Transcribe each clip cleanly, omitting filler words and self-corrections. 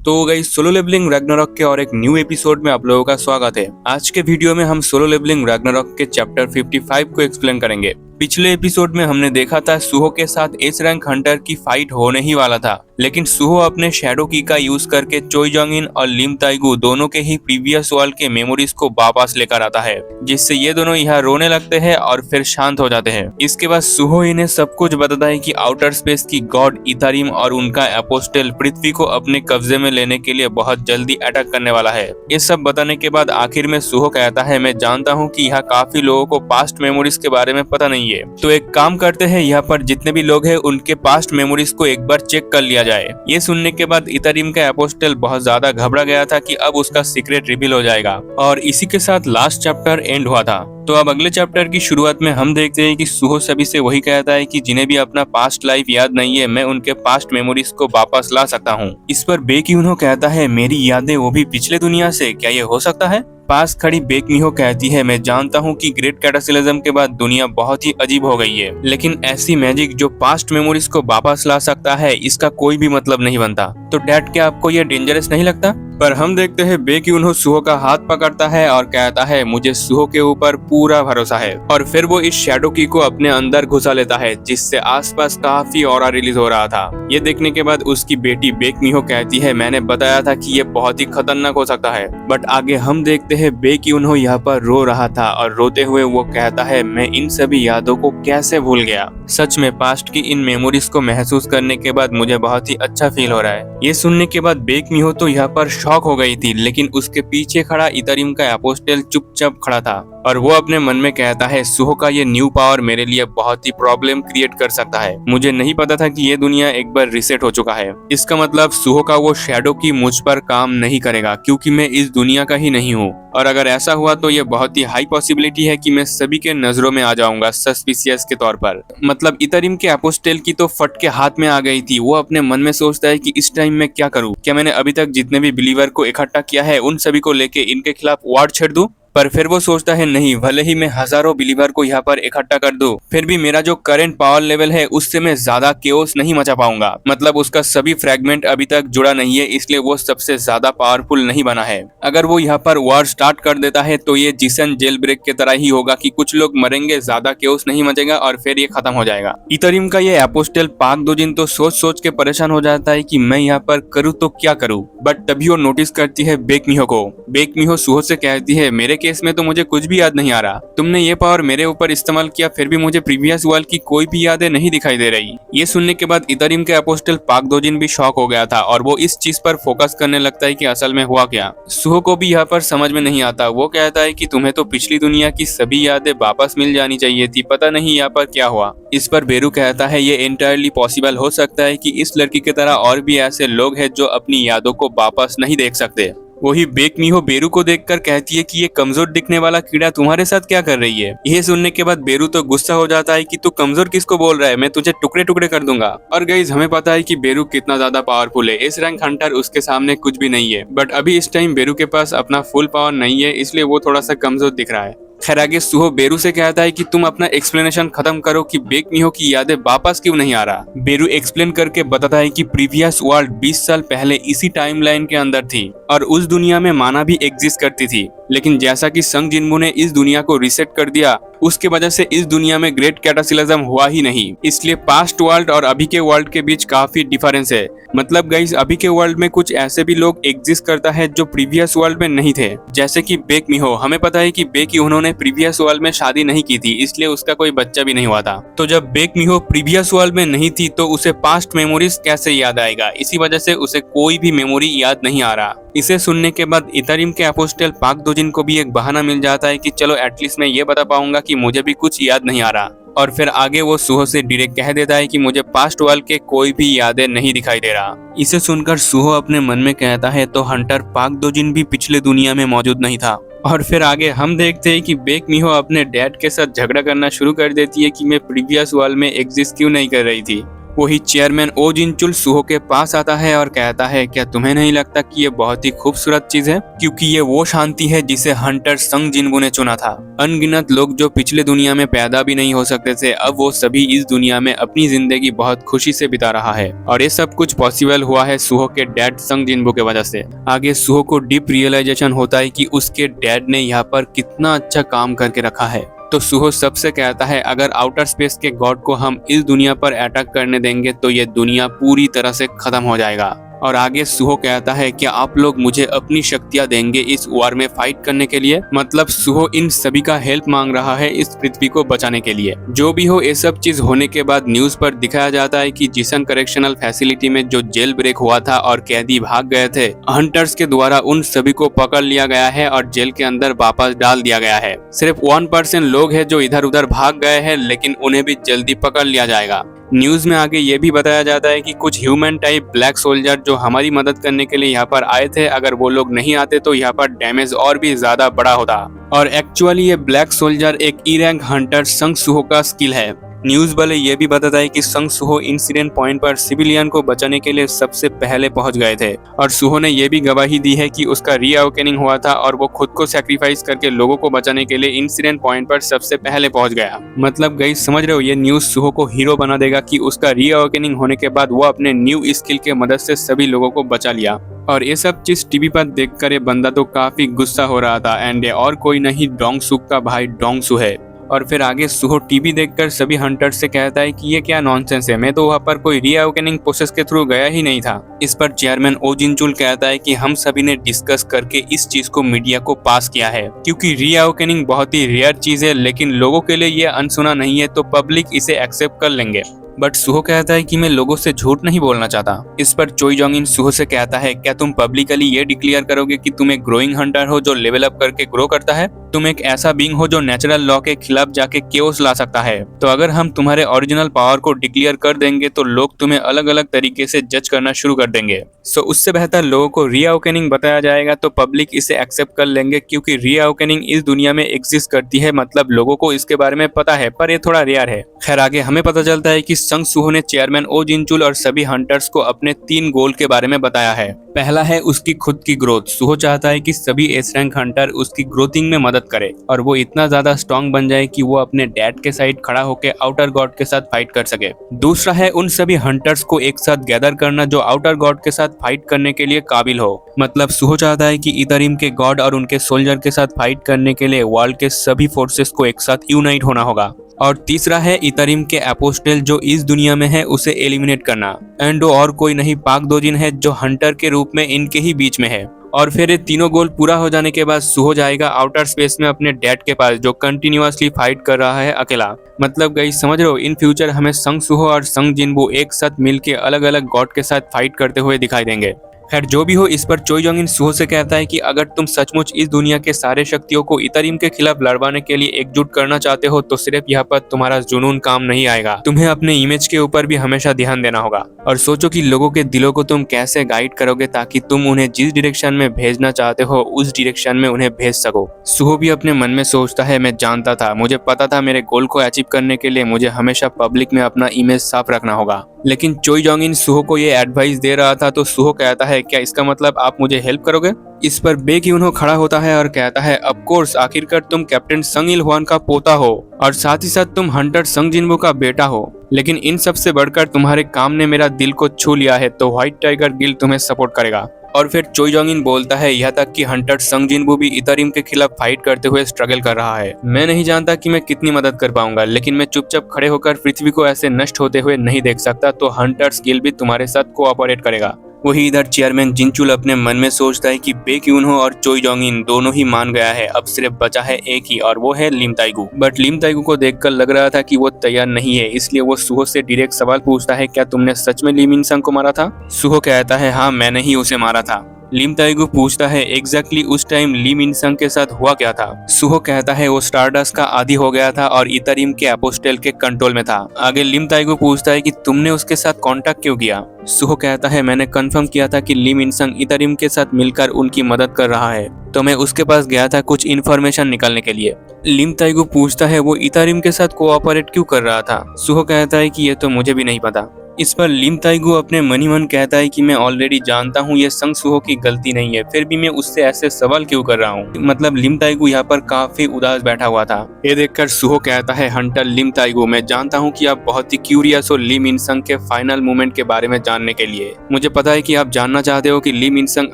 तो guys solo levelling Ragnarok के और एक न्यू एपिसोड में आप लोगों का स्वागत है। आज के वीडियो में हम सोलो लेवलिंग रैग्नारॉक के चैप्टर 55 को एक्सप्लेन करेंगे। पिछले एपिसोड में हमने देखा था सुहो के साथ एस रैंक हंटर की फाइट होने ही वाला था, लेकिन सुहो अपने शैडो की का यूज करके चोई जोंगिन और लिम ताइगु दोनों के ही प्रीवियस वर्ल्ड के मेमोरीज को वापस लेकर आता है, जिससे ये दोनों यहाँ रोने लगते हैं और फिर शांत हो जाते हैं। इसके बाद सुहो इन्हें सब कुछ बताता है कि आउटर स्पेस की गॉड इथारिम और उनका एपोस्टल पृथ्वी को अपने कब्जे में लेने के लिए बहुत जल्दी अटैक करने वाला है। ये सब बताने के बाद आखिर में सुहो कहता है, मैं जानता हूँ कि यहाँ काफी लोगों को पास्ट मेमोरीज के बारे में पता नहीं है, तो एक काम करते हैं, यहाँ पर जितने भी लोग हैं उनके पास्ट मेमोरीज को एक बार चेक कर लिया जाए। ये सुनने के बाद इथारिम का एपोस्टल बहुत ज्यादा घबरा गया था कि अब उसका सीक्रेट रिवील हो जाएगा, और इसी के साथ लास्ट चैप्टर एंड हुआ था। तो अब अगले चैप्टर की शुरुआत में हम देखते हैं कि सुहो सभी से वही कहता है कि जिन्हें भी अपना पास्ट लाइफ याद नहीं है, मैं उनके पास्ट मेमोरीज को वापस ला सकता हूँ। इस पर बेक्यूनो कहता है, मेरी यादें वो भी पिछले दुनिया से, क्या ये हो सकता है? पास खड़ी बेकमिहो कहती है, मैं जानता हूँ कि ग्रेट कैटाक्लिज्म के बाद दुनिया बहुत ही अजीब हो गई है, लेकिन ऐसी मैजिक जो पास्ट मेमोरीज को वापस ला सकता है, इसका कोई भी मतलब नहीं बनता। तो डैड, क्या आपको ये डेंजरस नहीं लगता? पर हम देखते हैं बेक्यूनो सुहो का हाथ पकड़ता है और कहता है, मुझे सुहो के ऊपर पूरा भरोसा है, और फिर वो इस शैडो की को अपने अंदर घुसा लेता है, जिससे आसपास काफी ऑरा रिलीज हो रहा था। ये देखने के बाद उसकी बेटी बेकमिहो कहती है, मैंने बताया था कि ये बहुत ही खतरनाक हो सकता है। बट आगे हम देखते हैं बेक्यूनो यहाँ पर रो रहा था, और रोते हुए वो कहता है, मैं इन सभी यादों को कैसे भूल गया। सच में पास्ट की इन मेमोरीज को महसूस करने के बाद मुझे बहुत ही अच्छा फील हो रहा है। ये सुनने के बाद बेकमिहो तो यहाँ पर शॉक हो गई थी, लेकिन उसके पीछे खड़ा इथारिम का एपोस्टल चुपचाप खड़ा था, और वो अपने मन में कहता है, सुहो का ये न्यू पावर मेरे लिए बहुत ही प्रॉब्लम क्रिएट कर सकता है। मुझे नहीं पता था कि ये दुनिया एक बार रिसेट हो चुका है। इसका मतलब सुहो का वो शैडो की मुझ पर काम नहीं करेगा, क्योंकि मैं इस दुनिया का ही नहीं हूँ, और अगर ऐसा हुआ तो ये बहुत ही हाई पॉसिबिलिटी है कि मैं सभी के नजरों में आ जाऊंगा सस्पिशियस के तौर पर। मतलब इथारिम के एपोस्टल की तो फट के हाथ में आ गई थी। वो अपने मन में सोचता है कि इस टाइम में क्या करूँ, क्या मैंने अभी तक जितने भी बिलीवर को इकट्ठा किया है उन सभी को लेके इनके खिलाफ वार छेड़ दूं? पर फिर वो सोचता है, नहीं, भले ही मैं हजारों बिलीवर को यहाँ पर इकट्ठा कर दूं, फिर भी मेरा जो करंट पावर लेवल है उससे मैं ज्यादा केओस नहीं मचा पाऊंगा। मतलब उसका सभी फ्रैगमेंट अभी तक जुड़ा नहीं है, इसलिए वो सबसे ज्यादा पावरफुल नहीं बना है। अगर वो यहाँ पर वॉर स्टार्ट कर देता है तो ये जिसन जेल ब्रेक की तरह ही होगा कि कुछ लोग मरेंगे, ज्यादा केओस नहीं मचेगा और फिर ये खत्म हो जाएगा। इथारिम का ये एपोस्टल पाक दोजिन तो सोच सोच के परेशान हो जाता है कि मैं यहाँ पर करूँ तो क्या करूँ। बट तभी वो नोटिस करती है बेकमिहो को। बेकमिहो सुहो से कहती है, मेरे केस में तो मुझे कुछ भी याद नहीं आ रहा। तुमने ये पावर मेरे ऊपर इस्तेमाल किया, फिर भी मुझे प्रीवियस वर्ल्ड की कोई भी यादें नहीं दिखाई दे रही। ये सुनने के बाद इथारिम के एपोस्टल पाक दोजिन भी शॉक हो गया था, और वो इस चीज पर फोकस करने लगता है कि असल में हुआ क्या। सुहो को भी यहाँ पर समझ में नहीं आता। वो कहता है कि तुम्हें तो पिछली दुनिया की सभी यादें वापस मिल जानी चाहिए थी, पता नहीं यहाँ पर क्या हुआ। इस पर बेरू कहता है, ये एंटायरली पॉसिबल हो सकता है कि इस लड़की की तरह और भी ऐसे लोग हैं जो अपनी यादों को वापस नहीं देख सकते। वही बेकमिहो बेरू को देखकर कहती है कि ये कमजोर दिखने वाला कीड़ा तुम्हारे साथ क्या कर रही है। यह सुनने के बाद बेरू तो गुस्सा हो जाता है कि तू कमजोर किसको बोल रहा है, मैं तुझे टुकड़े टुकड़े कर दूंगा। और गाइस, हमें पता है कि बेरू कितना ज्यादा पावरफुल है। इस रैंक हंटर उसके सामने कुछ भी नहीं है, बट अभी इस टाइम बेरू के पास अपना फुल पावर नहीं है, इसलिए वो थोड़ा सा कमजोर दिख रहा है। खैर आगे सुहो बेरू से कहता है कि तुम अपना एक्सप्लेनेशन खत्म करो कि बेकमिहो की यादें वापस क्यों नहीं आ रहा। बेरू एक्सप्लेन करके बताता है कि प्रीवियस वर्ल्ड 20 साल पहले इसी टाइमलाइन के अंदर थी, और उस दुनिया में माना भी एग्जिस्ट करती थी, लेकिन जैसा कि संग जिन्मू ने इस दुनिया को रिसेट कर दिया, उसके वजह से इस दुनिया में ग्रेट कैटाक्लिज्म हुआ ही नहीं। इसलिए पास्ट वर्ल्ड और अभी के वर्ल्ड के बीच काफी डिफरेंस है। मतलब गाइस, अभी के वर्ल्ड में कुछ ऐसे भी लोग एग्जिस्ट करता है जो प्रीवियस वर्ल्ड में नहीं थे, जैसे कि बेकमिहो। हमें पता है कि उन्होंने प्रीवियस वर्ल्ड में शादी नहीं की थी, इसलिए उसका कोई बच्चा भी नहीं हुआ था। तो जब बेकमिहो प्रीवियस वर्ल्ड में नहीं थी तो उसे पास्ट मेमोरीज कैसे याद आएगा? इसी वजह से उसे कोई भी मेमोरी याद नहीं आ रहा। इसे सुनने के बाद इथारिम के एपोस्टल पाक दोजिन को भी एक बहाना मिल जाता है कि चलो एटलीस्ट मैं ये बता पाऊंगा कि मुझे भी कुछ याद नहीं आ रहा। और फिर आगे वो सुहो से डायरेक्ट कह देता है कि मुझे पास्ट वर्ल्ड के कोई भी यादें नहीं दिखाई दे रहा। इसे सुनकर सुहो अपने मन में कहता है, तो हंटर पाक दोजिन भी पिछले दुनिया में मौजूद नहीं था। और फिर आगे हम देखते हैं कि बेकमिहो अपने डैड के साथ झगड़ा करना शुरू कर देती है कि मैं प्रीवियस वर्ल्ड में एग्जिस्ट क्यों नहीं कर रही थी। वही चेयरमैन ओ जिनचुल सुहो के पास आता है और कहता है, क्या तुम्हें नहीं लगता कि ये बहुत ही खूबसूरत चीज है, क्योंकि ये वो शांति है जिसे हंटर संग जिनबू ने चुना था। अनगिनत लोग जो पिछले दुनिया में पैदा भी नहीं हो सकते थे, अब वो सभी इस दुनिया में अपनी जिंदगी बहुत खुशी से बिता रहा है, और ये सब कुछ पॉसिबल हुआ है सुहो के डैड संग जिनबू के वजह से। आगे सुहो को डीप रियलाइजेशन होता है कि उसके डैड ने यहाँ पर कितना अच्छा काम करके रखा है। तो सुहो सबसे कहता है, अगर आउटर स्पेस के गॉड को हम इस दुनिया पर अटैक करने देंगे तो ये दुनिया पूरी तरह से खत्म हो जाएगा। और आगे सुहो कहता है, क्या आप लोग मुझे अपनी शक्तियां देंगे इस वॉर में फाइट करने के लिए। मतलब सुहो इन सभी का हेल्प मांग रहा है इस पृथ्वी को बचाने के लिए। जो भी हो, ये सब चीज होने के बाद न्यूज पर दिखाया जाता है कि जिसन करेक्शनल फैसिलिटी में जो जेल ब्रेक हुआ था और कैदी भाग गए थे, हंटर्स के द्वारा उन सभी को पकड़ लिया गया है और जेल के अंदर वापस डाल दिया गया है। सिर्फ 1% लोग हैं जो इधर उधर भाग गए हैं, लेकिन उन्हें भी जल्दी पकड़ लिया जाएगा। न्यूज में आगे ये भी बताया जाता है कि कुछ ह्यूमन टाइप ब्लैक सोल्जर जो हमारी मदद करने के लिए यहाँ पर आए थे, अगर वो लोग नहीं आते तो यहाँ पर डैमेज और भी ज्यादा बड़ा होता। और एक्चुअली ये ब्लैक सोल्जर एक ई रैंक हंटर संग सुहो का स्किल है। न्यूज वाले ये भी बताता है कि संग सुहो इंसिडेंट पॉइंट पर सिविलियन को बचाने के लिए सबसे पहले पहुंच गए थे, और सुहो ने ये भी गवाही दी है कि उसका रीअवेकनिंग हुआ था और वो खुद को सैक्रिफाइस करके लोगों को बचाने के लिए इंसिडेंट पॉइंट पर सबसे पहले पहुंच गया। मतलब गाइस समझ रहे हो, ये न्यूज सुहो को हीरो बना देगा कि उसका रीअवेकनिंग होने के बाद वो अपने न्यू स्किल के मदद से सभी लोगों को बचा लिया। और ये सब चीज टीवी पर देखकर ये बंदा तो काफी गुस्सा हो रहा था, एंड और कोई नहीं डोंग सुक का भाई डोंग सू है। और फिर आगे सुहो टीवी देखकर सभी हंटर्स से कहता है कि ये क्या नॉनसेंस है, मैं तो वहाँ पर कोई रीअवेकनिंग प्रोसेस के थ्रू गया ही नहीं था। इस पर चेयरमैन ओ जिनचुल कहता है कि हम सभी ने डिस्कस करके इस चीज को मीडिया को पास किया है, क्योंकि रीअवेकनिंग बहुत ही रेयर चीज है, लेकिन लोगों के लिए ये अनसुना नहीं है, तो पब्लिक इसे एक्सेप्ट कर लेंगे। बट सुहो कहता है कि मैं लोगों से झूठ नहीं बोलना चाहता। इस पर चोई जोंग इन सुहो से कहता है, क्या तुम पब्लिकली ये डिक्लेयर करोगे कि तुम एक ग्रोइंग हंटर हो जो लेवल अप करके ग्रो करता है? तुम एक ऐसा बीइंग हो जो नेचुरल लॉ के खिलाफ जाके केओस ला सकता है। तो अगर हम तुम्हारे ओरिजिनल पावर को डिक्लेयर कर देंगे तो लोग तुम्हें अलग अलग तरीके से जज करना शुरू कर देंगे। सो उससे बेहतर लोगों को रीअवेकनिंग बताया जाएगा तो पब्लिक इसे एक्सेप्ट कर लेंगे, क्योंकि रीअवेकनिंग इस दुनिया में एग्जिस्ट करती है, मतलब लोगों को इसके बारे में पता है, पर ये थोड़ा रेयर है। खैर आगे हमें पता चलता है कि संग सुहो ने चेयरमैन ओ जिनचुल और सभी हंटर्स को अपने 3 गोल के बारे में बताया है। पहला है उसकी खुद की ग्रोथ। सुहो चाहता है कि सभी एस रैंक हंटर उसकी ग्रोथिंग में मदद करे और वो इतना ज्यादा स्ट्रॉन्ग बन जाए कि वो अपने डैड के साइड खड़ा होकर आउटर गॉड के साथ फाइट कर सके। दूसरा है उन सभी हंटर्स को एक साथ गैदर करना जो आउटर गॉड के साथ फाइट करने के लिए काबिल हो। मतलब सुहो चाहता है कि इतरिम के गॉड और उनके सोल्जर के साथ फाइट करने के लिए वर्ल्ड के सभी फोर्सेस को एक साथ यूनाइट होना होगा। और तीसरा है इतरिम के अपोस्टल जो इस दुनिया में है उसे एलिमिनेट करना। एंड और कोई नहीं पाक दोजिन है जो हंटर के रूप में इनके ही बीच में है। और फिर ये तीनों गोल पूरा हो जाने के बाद सुहो जाएगा आउटर स्पेस में अपने डैड के पास जो कंटिन्यूअसली फाइट कर रहा है अकेला। मतलब गाइस समझ रहे हो, इन फ्यूचर हमें संग सुहो और संग जिनबू एक साथ मिलके अलग अलग गॉड के साथ फाइट करते हुए दिखाई देंगे। खैर जो भी हो, इस पर चोई जोंग इन सुहो से कहता है कि अगर तुम सचमुच इस दुनिया के सारे शक्तियों को इतरिम के खिलाफ लड़वाने के लिए एकजुट करना चाहते हो तो सिर्फ यहाँ पर तुम्हारा जुनून काम नहीं आएगा। तुम्हें अपने इमेज के ऊपर भी हमेशा ध्यान देना होगा और सोचो कि लोगों के दिलों को तुम कैसे गाइड करोगे ताकि तुम उन्हें जिस डायरेक्शन में भेजना चाहते हो उस डायरेक्शन में उन्हें भेज सको। सुहो भी अपने मन में सोचता है, मैं जानता था, मुझे पता था मेरे गोल को अचीव करने के लिए मुझे हमेशा पब्लिक में अपना इमेज साफ रखना होगा। लेकिन चोई जोंग इन सुहो को ये एडवाइस दे रहा था तो सुहो कहता है, क्या इसका मतलब आप मुझे हेल्प करोगे? इस पर बेक्यूनो खड़ा होता है और कहता है, ऑफ कोर्स, आखिरकार तुम कैप्टन संग इल हुआन का पोता हो और साथ ही साथ तुम हंटर संग जिनबू का बेटा हो, लेकिन इन सब से बढ़कर तुम्हारे काम ने मेरा दिल को छू लिया है, तो व्हाइट टाइगर गिल्ड तुम्हें सपोर्ट करेगा। और फिर चोई जोंग इन बोलता है, यहाँ तक कि हंटर संग जिनबू भी इतरिम के खिलाफ फाइट करते हुए स्ट्रगल कर रहा है। मैं नहीं जानता कि मैं कितनी मदद कर पाऊंगा, लेकिन मैं चुपचाप खड़े होकर पृथ्वी को ऐसे नष्ट होते हुए नहीं देख सकता, तो हंटर्स गिल्ड भी तुम्हारे साथ कोऑपरेट करेगा। वही इधर चेयरमैन जिनचुल अपने मन में सोचता है कि बेक्यूनो और चोई जोंग इन दोनों ही मान गया है, अब सिर्फ बचा है एक ही और वो है लिम ताइगू। बट लिम ताइगू को देखकर लग रहा था कि वो तैयार नहीं है, इसलिए वो सुहो से डायरेक्ट सवाल पूछता है, क्या तुमने सच में लिम इंसंग को मारा था? सुहो कहता है, हाँ मैंने ही उसे मारा था। लिम ताइगू पूछता है, एग्जैक्टली उस टाइम लिम इंसंग के साथ हुआ क्या था? सुहो कहता है, वो स्टारडस्ट का आदी हो गया था और इतरिम के अपोस्टल के कंट्रोल में था। आगे लिम ताइगू पूछता है कि तुमने उसके साथ कांटेक्ट क्यों किया? सुहो कहता है, मैंने कंफर्म किया था कि लिम इंसंग इतरिम के साथ मिलकर उनकी मदद कर रहा है, तो मैं उसके पास गया था कुछ इन्फॉर्मेशन निकालने के लिए। लिम ताइगू पूछता है, वो इतरिम के साथ कोऑपरेट क्यों कर रहा था? सुहो कहता है कि ये तो मुझे भी नहीं पता। इस पर लिम ताइगू अपने मन ही मन कहता है कि मैं ऑलरेडी जानता हूँ ये संग सुहो की गलती नहीं है, फिर भी मैं उससे ऐसे सवाल क्यों कर रहा हूँ। मतलब लिम ताइगू यहाँ पर काफी उदास बैठा हुआ था। ये देखकर सुहो कहता है, हंटर लिम ताइगू, मैं जानता हूँ कि आप बहुत ही क्यूरियस हो लिम इनसंग के फाइनल मोमेंट के बारे में जानने के लिए। मुझे पता है कि आप जानना चाहते हो कि लिम इनसंग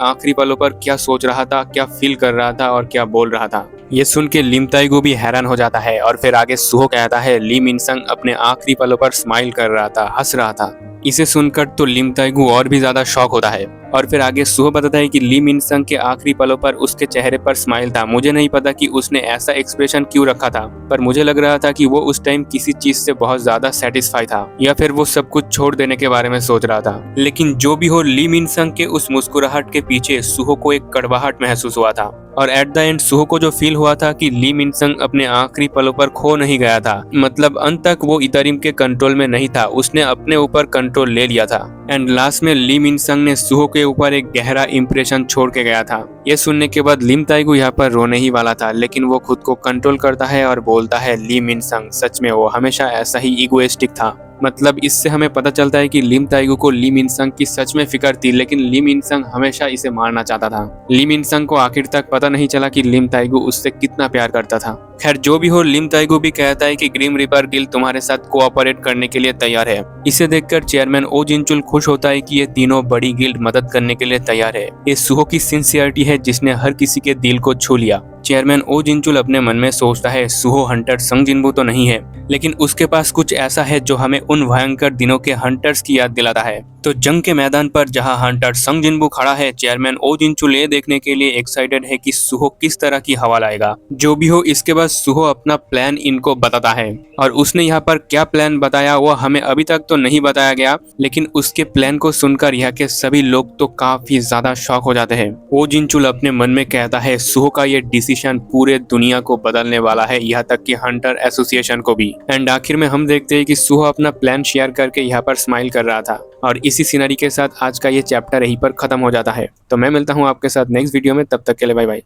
आखिरी पलों पर क्या सोच रहा था, क्या फील कर रहा था और क्या बोल रहा था। ये सुन के लिम ताइगू भी हैरान हो जाता है और फिर आगे सुहो कहता है, लिम इनसंग अपने आखिरी पलों पर स्माइल कर रहा था, हंस रहा था। इसे सुनकर तो लिम ताइगू और भी ज्यादा शॉक होता है और फिर आगे सुहो बताता है कि लिम इनसंग के आखिरी पलों पर उसके चेहरे पर स्माइल था। मुझे नहीं पता कि उसने ऐसा एक्सप्रेशन क्यों रखा था, पर मुझे लग रहा था कि वो उस टाइम किसी चीज से बहुत ज्यादा सेटिस्फाई था या फिर वो सब कुछ छोड़ देने के बारे में सोच रहा था। लेकिन जो भी हो, लिम इनसंग के उस मुस्कुराहट के पीछे सुहो को एक कड़वाहट महसूस हुआ था और एट द एंड सुहो को जो फील हुआ था कि लिम इनसंग अपने आखिरी पलों पर खो नहीं गया था। मतलब अंत तक वो इतरिम के कंट्रोल में नहीं था, उसने अपने ऊपर कंट्रोल ले लिया था। एंड लास्ट में लिम इनसंग ने सुहो के ऊपर एक गहरा इंप्रेशन छोड़ के गया था। ये सुनने के बाद लिम ताइगू यहाँ पर रोने ही वाला था, लेकिन वो खुद को कंट्रोल करता है और बोलता है, लिम इनसंग सच में वो हमेशा ऐसा ही इगोइस्टिक था। मतलब इससे हमें पता चलता है कि लिम ताइगू को लिम इनसंग की सच में फिक्र थी, लेकिन लिम इनसंग हमेशा इसे मारना चाहता था। लिम इनसंग को आखिर तक पता नहीं चला कि लिम ताइगू उससे कितना प्यार करता था। खैर जो भी हो, लिम ताइगू भी कहता है कि ग्रिम रिपर गिल्ड तुम्हारे साथ कोऑपरेट करने के लिए तैयार है। इसे देखकर चेयरमैन ओ जिनचुल खुश होता है कि ये तीनों बड़ी गिल्ड मदद करने के लिए तैयार है। ये सुहो की सिंसियरिटी है जिसने हर किसी के दिल को छू लिया। चेयरमैन ओ जिनचुल अपने मन में सोचता है, सुहो हंटर संग जिनबू तो नहीं है, लेकिन उसके पास कुछ ऐसा है जो हमें उन भयंकर दिनों के हंटर्स की याद दिलाता है। तो जंग के मैदान पर जहां हंटर संग जिनबू खड़ा है, चेयरमैन ओ जिनचुल ये देखने के लिए एक्साइटेड है कि सुहो किस तरह की हवा लाएगा। जो भी हो, इसके बाद सुहो अपना प्लान इनको बताता है और उसने यहाँ पर क्या प्लान बताया वो हमें अभी तक तो नहीं बताया गया, लेकिन उसके प्लान को सुनकर यहाँ के सभी लोग तो काफी ज्यादा शॉक हो जाते हैं। ओ जिनचुल अपने मन में कहता है, सुहो का ये डिसीजन पूरे दुनिया को बदलने वाला है, यहाँ तक कि हंटर एसोसिएशन को भी। एंड आखिर में हम देखते हैं कि सुहो अपना प्लान शेयर करके यहाँ पर स्माइल कर रहा था और इसी सीनरी के साथ आज का ये चैप्टर यहीं पर खत्म हो जाता है। तो मैं मिलता हूँ आपके साथ नेक्स्ट वीडियो में, तब तक के लिए बाय बाय।